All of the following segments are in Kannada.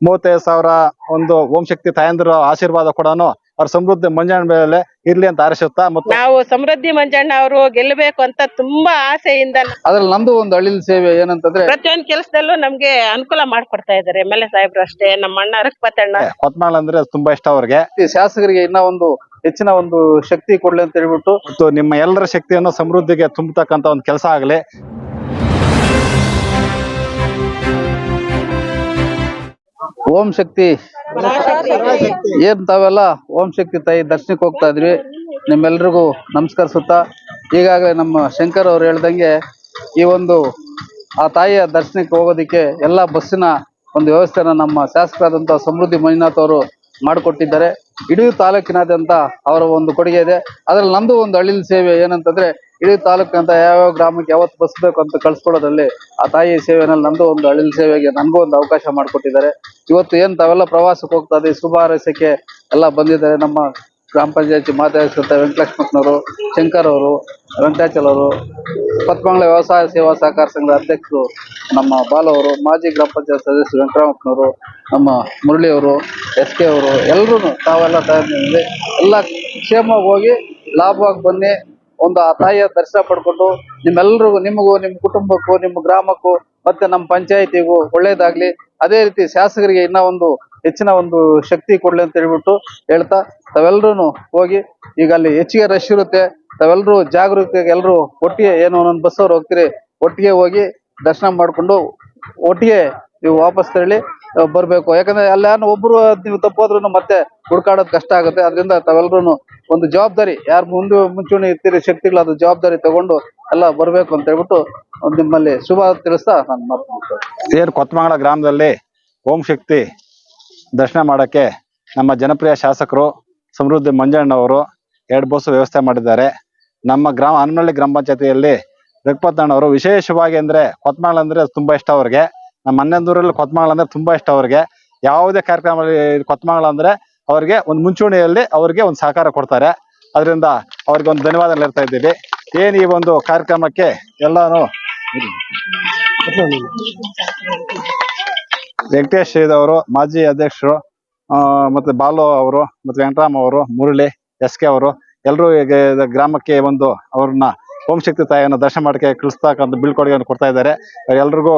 35,000 ಒಂದು ಓಂ ಶಕ್ತಿ ತಾಯಂದಿರ ಆಶೀರ್ವಾದ ಕೂಡ ಅವ್ರ ಸಮೃದ್ಧಿ ಮಂಜಣ್ಣ ಮೇಲೆ ಇರ್ಲಿ ಅಂತ ಹಾರೈಸುತ್ತಾ ಮತ್ತು ನಾವು ಸಮೃದ್ಧಿ ಮಂಜಣ್ಣ ಅವರು ಗೆಲ್ಲಬೇಕು ಅಂತ ತುಂಬಾ ಆಸೆಯಿಂದ ಅದ್ರಲ್ಲಿ ನಂದು ಒಂದು ಅಳಿಲ್ ಸೇವೆ ಏನಂತಂದ್ರೆ ಪ್ರತಿಯೊಂದು ಕೆಲಸದಲ್ಲೂ ನಮ್ಗೆ ಅನುಕೂಲ ಮಾಡ್ಕೊಡ್ತಾ ಇದಾರೆ ಎಂ.ಎಲ್.ಎ. ಸಾಹೇಬ್ರು ಅಷ್ಟೇ. ನಮ್ಮ ಅಣ್ಣ ರಘುಪತಣ್ಣ ಕೊತ್ಮಾಳ್ ಅಂದ್ರೆ ತುಂಬಾ ಇಷ್ಟ ಅವ್ರಿಗೆ. ಶಾಸಕರಿಗೆ ಇನ್ನ ಒಂದು ಹೆಚ್ಚಿನ ಒಂದು ಶಕ್ತಿ ಕೊಡ್ಲಿ ಅಂತ ಹೇಳ್ಬಿಟ್ಟು ಮತ್ತು ನಿಮ್ಮ ಎಲ್ಲರ ಶಕ್ತಿಯನ್ನು ಸಮೃದ್ಧಿಗೆ ತುಂಬತಕ್ಕಂತ ಒಂದು ಕೆಲಸ ಆಗಲಿ. ಓಂ ಶಕ್ತಿ ಏನ್ ತಾವೆಲ್ಲ ಓಂ ಶಕ್ತಿ ತಾಯಿ ದರ್ಶನಕ್ಕೆ ಹೋಗ್ತಾ ಇದ್ವಿ. ನಿಮ್ಮೆಲ್ರಿಗೂ ನಮಸ್ಕರಿಸುತ್ತಾ, ಈಗಾಗಲೇ ನಮ್ಮ ಶಂಕರ್ ಅವ್ರು ಹೇಳ್ದಂಗೆ ಈ ಒಂದು ಆ ತಾಯಿಯ ದರ್ಶನಕ್ಕೆ ಹೋಗೋದಿಕ್ಕೆ ಎಲ್ಲಾ ಬಸ್ಸಿನ ಒಂದು ವ್ಯವಸ್ಥೆನ ನಮ್ಮ ಶಾಸಕರಾದಂತಹ ಸಮೃದ್ಧಿ ಮಂಜುನಾಥ್ ಅವರು ಮಾಡಿಕೊಟ್ಟಿದ್ದಾರೆ. ಇಡೀ ತಾಲೂಕಿನಾದ್ಯಂತ ಅವರ ಒಂದು ಕೊಡುಗೆ ಇದೆ. ಅದ್ರಲ್ಲಿ ನಂದು ಒಂದು ಅಳಿಲ್ ಸೇವೆ ಏನಂತಂದ್ರೆ ಇಡೀ ತಾಲೂಕಿನಂತ ಯಾವ್ಯಾವ ಗ್ರಾಮಕ್ಕೆ ಯಾವತ್ತು ಬಸ್ ಬೇಕು ಅಂತ ಕಳ್ಸ್ಕೊಡೋದ್ರಲ್ಲಿ ಆ ತಾಯಿ ಸೇವೆನಲ್ಲಿ ನಂದು ಒಂದು ಅಳಿಲ್ ಸೇವೆಗೆ ನನ್ಗೂ ಒಂದು ಅವಕಾಶ ಮಾಡಿಕೊಟ್ಟಿದ್ದಾರೆ. ಇವತ್ತು ಏನ್ ತಾವೆಲ್ಲ ಪ್ರವಾಸಕ್ಕೆ ಹೋಗ್ತಾ ಇದ್ದೀವಿ, ಶುಭ ಹಾರೈಸಕ್ಕೆ ಎಲ್ಲ ಬಂದಿದ್ದಾರೆ. ನಮ್ಮ ಗ್ರಾಮ ಪಂಚಾಯತಿ ಮಾತಾಡಿಸಿದ ವೆಂಕಟಲಕ್ಷ್ಮಕ್ಕನವರು, ಶಂಕರ್ ಅವರು, ವೆಂಕಟಾಚಲ್ ಅವರು, ಕೊತ್ಮಂಗ್ಲ ವ್ಯವಸಾಯ ಸೇವಾ ಸಹಕಾರ ಸಂಘದ ಅಧ್ಯಕ್ಷರು ನಮ್ಮ ಬಾಲು ಅವರು, ಮಾಜಿ ಗ್ರಾಮ ಪಂಚಾಯತ್ ಸದಸ್ಯರು ವೆಂಕಟರಾಮಪ್ಪನವರು, ನಮ್ಮ ಮುರಳಿ ಅವರು, SK ಅವರು, ಎಲ್ರು ತಾವೆಲ್ಲ ತಯಾರಿ ಎಲ್ಲ ಕ್ಷೇಮವಾಗಿ ಹೋಗಿ ಲಾಭವಾಗಿ ಬನ್ನಿ. ಒಂದು ಆ ತಾಯಿಯ ದರ್ಶನ ಪಡ್ಕೊಂಡು ನಿಮ್ಮೆಲ್ರಿಗೂ, ನಿಮಗೂ, ನಿಮ್ಮ ಕುಟುಂಬಕ್ಕೂ, ನಿಮ್ಮ ಗ್ರಾಮಕ್ಕೂ ಮತ್ತೆ ನಮ್ಮ ಪಂಚಾಯತಿಗೂ ಒಳ್ಳೇದಾಗ್ಲಿ. ಅದೇ ರೀತಿ ಶಾಸಕರಿಗೆ ಇನ್ನ ಒಂದು ಹೆಚ್ಚಿನ ಒಂದು ಶಕ್ತಿ ಕೊಡ್ಲಿ ಅಂತ ಹೇಳ್ಬಿಟ್ಟು ಹೇಳ್ತಾ, ತಾವೆಲ್ರೂ ಹೋಗಿ, ಈಗ ಅಲ್ಲಿ ಹೆಚ್ಚಿಗೆ ರಶ್ ಇರುತ್ತೆ, ತಾವೆಲ್ಲರೂ ಜಾಗರೂಕತೆಗೆ ಎಲ್ಲರೂ ಒಟ್ಟಿಗೆ ಏನು ಒಂದೊಂದು ಬಸ್ ಅವ್ರು ಹೋಗ್ತೀರಿ, ಒಟ್ಟಿಗೆ ಹೋಗಿ ದರ್ಶನ ಮಾಡ್ಕೊಂಡು ಒಟ್ಟಿಗೆ ನೀವು ವಾಪಸ್ ತೆರಳಿ ಬರ್ಬೇಕು. ಯಾಕಂದ್ರೆ ಅಲ್ಲಿ ಒಬ್ರು ನೀವು ತಪ್ಪೋದ್ರೂ ಮತ್ತೆ ಹುಡ್ಕಾಡೋದು ಕಷ್ಟ ಆಗುತ್ತೆ. ಅದರಿಂದ ತಾವೆಲ್ರೂ ಒಂದು ಜವಾಬ್ದಾರಿ, ಯಾರು ಮುಂಚೂಣಿ ಇರ್ತೀರಿ ಶಕ್ತಿಗಳು, ಅದು ಜವಾಬ್ದಾರಿ ತಗೊಂಡು ಎಲ್ಲ ಬರ್ಬೇಕು ಅಂತ ಹೇಳ್ಬಿಟ್ಟು ನಿಮ್ಮಲ್ಲಿ ಶುಭ ತಿಳಿಸ್ತಾ ನಾನು ಮಾತನಾಡ್ತೇನೆ. ಏನು ಕೊತ್ಮಂಗ್ಲ ಗ್ರಾಮದಲ್ಲಿ ಓಂ ಶಕ್ತಿ ದರ್ಶನ ಮಾಡಕ್ಕೆ ನಮ್ಮ ಜನಪ್ರಿಯ ಶಾಸಕರು ಸಮೃದ್ಧಿ ಮಂಜಣ್ಣ ಅವರು 2 ಬಸ್ ವ್ಯವಸ್ಥೆ ಮಾಡಿದ್ದಾರೆ. ನಮ್ಮ ಗ್ರಾಮ ಹನಮಳ್ಳಿ ಗ್ರಾಮ ಪಂಚಾಯತಿಯಲ್ಲಿ ರಘುಪತಣ್ಣ ಅವರು ವಿಶೇಷವಾಗಿ ಅಂದ್ರೆ ಕೊತ್ಮಂಗ್ಲ ಅಂದ್ರೆ ತುಂಬಾ ಇಷ್ಟ ಅವ್ರಿಗೆ. ನಮ್ಮ ಹನ್ನೊಂದೂರಲ್ಲಿ ಕೊತ್ಮಂಗ್ಲ ಅಂದ್ರೆ ತುಂಬಾ ಇಷ್ಟ ಅವ್ರಿಗೆ. ಯಾವುದೇ ಕಾರ್ಯಕ್ರಮ ಕೊತ್ಮಂಗ್ಲ ಅಂದ್ರೆ ಅವ್ರಿಗೆ ಒಂದು ಮುಂಚೂಣಿಯಲ್ಲಿ ಅವ್ರಿಗೆ ಒಂದು ಸಹಕಾರ ಕೊಡ್ತಾರೆ. ಅದರಿಂದ ಅವ್ರಿಗೆ ಒಂದು ಧನ್ಯವಾದ ಹೇಳ್ತಾ ಇದ್ದೀವಿ. ಏನ್ ಈ ಒಂದು ಕಾರ್ಯಕ್ರಮಕ್ಕೆ ಎಲ್ಲಾನು ವೆಂಕಟೇಶ್ ಅವರು, ಮಾಜಿ ಅಧ್ಯಕ್ಷರು, ಮತ್ತೆ ಬಾಲು ಅವರು, ಮತ್ತೆ ವೆಂಕಟರಾಮ್ ಅವರು, ಮುರಳಿ, SK ಅವರು ಎಲ್ಲರೂ ಈಗ ಗ್ರಾಮಕ್ಕೆ ಒಂದು ಅವ್ರನ್ನ ಓಂ ಶಕ್ತಿ ತಾಯಿಯನ್ನು ದರ್ಶನ ಮಾಡಕ್ಕೆ ಕಳಿಸ್ತಕ್ಕಂಥ ಬೀಳ್ಕೊಡುಗೆಯನ್ನು ಕೊಡ್ತಾ ಇದ್ದಾರೆ. ಎಲ್ರಿಗೂ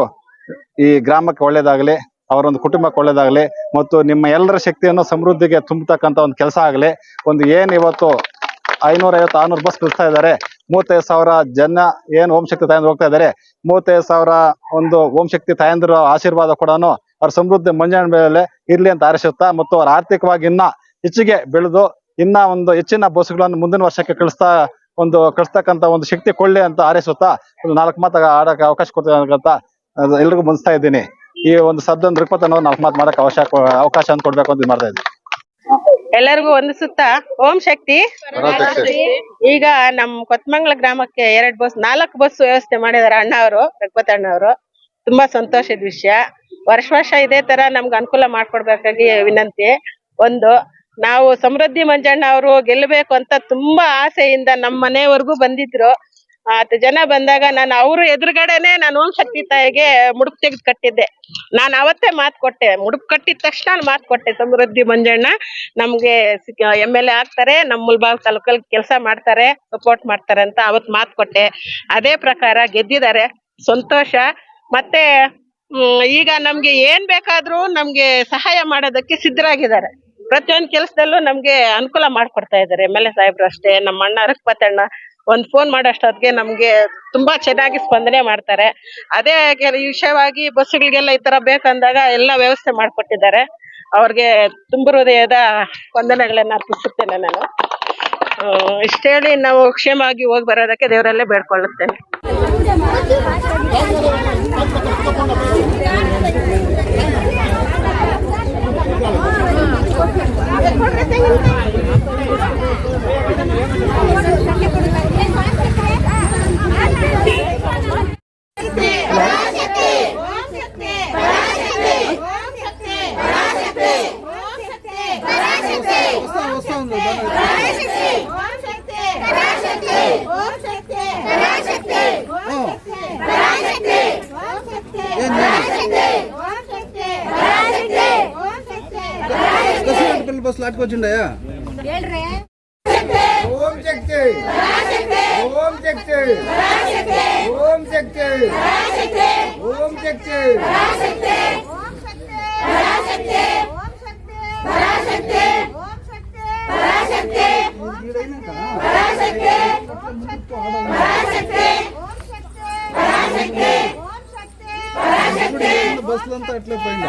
ಈ ಗ್ರಾಮಕ್ಕೆ ಒಳ್ಳೇದಾಗಲಿ, ಅವರೊಂದು ಕುಟುಂಬಕ್ಕೆ ಒಳ್ಳೇದಾಗಲಿ, ಮತ್ತು ನಿಮ್ಮ ಎಲ್ಲರ ಶಕ್ತಿಯನ್ನು ಸಮೃದ್ಧಿಗೆ ತುಂಬತಕ್ಕಂಥ ಒಂದು ಕೆಲಸ ಆಗಲಿ. ಒಂದು ಏನು ಇವತ್ತು 550-600 ಬಸ್ ಕಳಿಸ್ತಾ ಇದ್ದಾರೆ. 35,000 ಜನ ಏನು ಓಂ ಶಕ್ತಿ ತಾಯಂದ್ರು ಹೋಗ್ತಾ ಇದ್ದಾರೆ. 35,000 ಒಂದು ಓಂ ಶಕ್ತಿ ತಾಯಂದಿರ ಆಶೀರ್ವಾದ ಕೂಡ ಅವ್ರ ಸಮೃದ್ಧಿ ಮಂಜಣ್ಣ ಮೇಲೆ ಇರ್ಲಿ ಅಂತ ಹಾರೈಸುತ್ತಾ, ಮತ್ತು ಅವ್ರ ಆರ್ಥಿಕವಾಗಿ ಇನ್ನ ಹೆಚ್ಚಿಗೆ ಬೆಳೆದು ಇನ್ನ ಒಂದು ಹೆಚ್ಚಿನ ಬಸ್ಗಳನ್ನು ಮುಂದಿನ ವರ್ಷಕ್ಕೆ ಕಳಿಸ್ತಕ್ಕಂಥ ಒಂದು ಶಕ್ತಿ ಕೊಳ್ಳಿ ಅಂತ ಹಾರೈಸುತ್ತಾ ಒಂದು 4 ಮಾತು ಆಡಕ್ಕೆ ಅವಕಾಶ ಕೊಡ್ತಕ್ಕಂತ ಎಲ್ರಿಗೂ ಬಂದಿಸ್ತಾ ಇದ್ದೀನಿ. ಈ ಒಂದು ಸದ್ದೊಂದು ರಘುಪತಣ್ಣ 4 ಮಾತು ಮಾಡಕ್ಕೆ ಅವಕಾಶ ಅಂತ ಕೊಡ್ಬೇಕು ಅಂತ ಮಾಡ್ತಾ ಇದ್ದೀನಿ. ಎಲ್ಲರಿಗೂ ಒಂದು ಸುತ್ತ ಓಂ ಶಕ್ತಿ. ಈಗ ನಮ್ ಕೊತ್ಮಂಗ್ಲ ಗ್ರಾಮಕ್ಕೆ 4 ಬಸ್ ವ್ಯವಸ್ಥೆ ಮಾಡಿದಾರೆ ಅಣ್ಣ ಅವರು, ರಘುಪತಣ್ಣ ಅವರು. ತುಂಬಾ ಸಂತೋಷದ ವಿಷಯ. ವರ್ಷ ಇದೇ ತರ ನಮ್ಗೆ ಅನುಕೂಲ ಮಾಡ್ಕೊಡ್ಬೇಕಾಗಿ ವಿನಂತಿ. ನಾವು ಸಮೃದ್ಧಿ ಮಂಜಣ್ಣ ಅವರು ಗೆಲ್ಲಬೇಕು ಅಂತ ತುಂಬಾ ಆಸೆಯಿಂದ ನಮ್ಮ ಮನೆವರೆಗೂ ಬಂದಿದ್ರು. 10 ಜನ ಬಂದಾಗ ನಾನು ಅವ್ರ ಎದುರುಗಡೆನೆ ನಾನು ಓಂ ಶಕ್ತಿ ತಾಯಿಗೆ ಮುಡುಪು ತೆಗೆದು ಕಟ್ಟಿದ್ದೆ. ನಾನು ಅವತ್ತೇ ಮಾತು ಕೊಟ್ಟೆ, ಮುಡುಪು ಕಟ್ಟಿದ ತಕ್ಷಣ ಮಾತು ಕೊಟ್ಟೆ, ಸಮೃದ್ಧಿ ಮಂಜಣ್ಣ ನಮ್ಗೆ MLA ಆಗ್ತಾರೆ, ನಮ್ಮ ಮುಲ್ಬಾಗ್ ತಾಲೂಕಲ್ಲಿ ಕೆಲಸ ಮಾಡ್ತಾರೆ, ಸಪೋರ್ಟ್ ಮಾಡ್ತಾರೆ ಅಂತ ಅವತ್ ಮಾತು ಕೊಟ್ಟೆ. ಅದೇ ಪ್ರಕಾರ ಗೆದ್ದಿದ್ದಾರೆ, ಸಂತೋಷ. ಮತ್ತೆ ಈಗ ನಮ್ಗೆ ಏನ್ ಬೇಕಾದ್ರೂ ನಮ್ಗೆ ಸಹಾಯ ಮಾಡೋದಕ್ಕೆ ಸಿದ್ಧರಾಗಿದ್ದಾರೆ. ಪ್ರತಿಯೊಂದು ಕೆಲಸದಲ್ಲೂ ನಮ್ಗೆ ಅನುಕೂಲ ಮಾಡ್ಕೊಡ್ತಾ ಇದ್ದಾರೆ ಎಂ.ಎಲ್.ಎ. ಸಾಹೇಬ್ರು ಅಷ್ಟೇ. ನಮ್ಮ ಅಣ್ಣ ರಘುಪತಣ್ಣ ಒಂದ್ ಫೋನ್ ಮಾಡೋಷ್ಟೊತ್ತಿಗೆ ನಮ್ಗೆ ತುಂಬಾ ಚೆನ್ನಾಗಿ ಸ್ಪಂದನೆ ಮಾಡ್ತಾರೆ. ಅದೇ ವಿಷಯವಾಗಿ ಬಸ್ಗಳಿಗೆಲ್ಲ ಈ ತರ ಬೇಕಂದಾಗ ಎಲ್ಲ ವ್ಯವಸ್ಥೆ ಮಾಡ್ಕೊಟ್ಟಿದ್ದಾರೆ. ಅವ್ರಿಗೆ ತುಂಬ ಹೃದಯದ ವಂದನೆಗಳನ್ನ ಅರ್ಪಿಸುತ್ತೇನೆ ನಾನು. ಇಷ್ಟ ಹೇಳಿ ನಾವು ಕ್ಷೇಮವಾಗಿ ಹೋಗಿ ಬರೋದಕ್ಕೆ ದೇವರಲ್ಲೇ ಬೇಡ್ಕೊಳ್ಳುತ್ತೇನೆ. బస్సులు ఆటుకొచ్చిండయా ఓం శక్తి ఓం శక్తి ఓం శక్తి ఓం శక్తి బస్సులంతా అట్లే పోయింది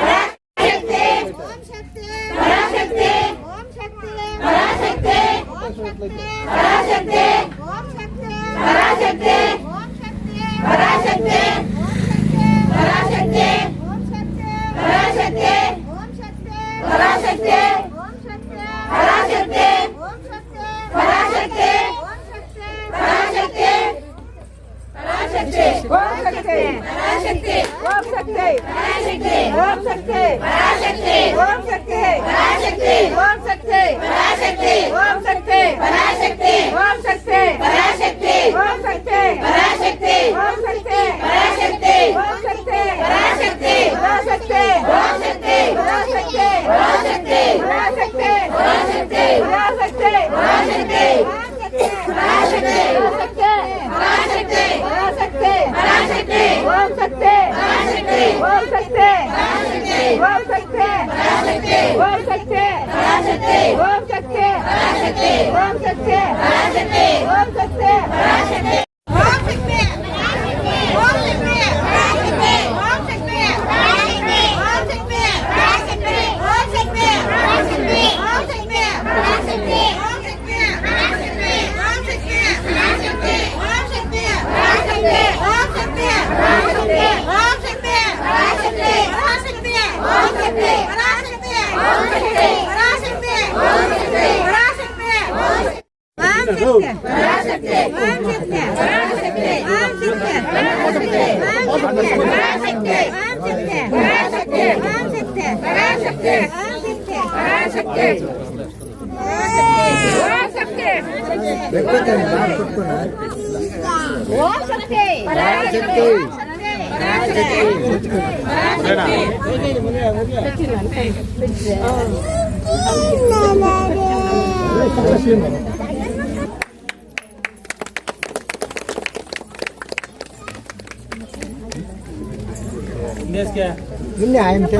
ನಿನ್ನೆ ಆಯ್ತು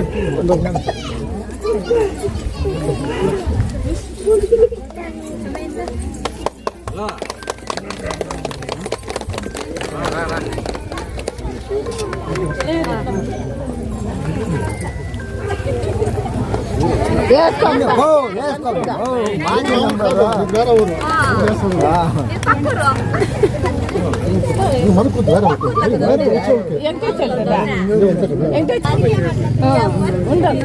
ఉండాలి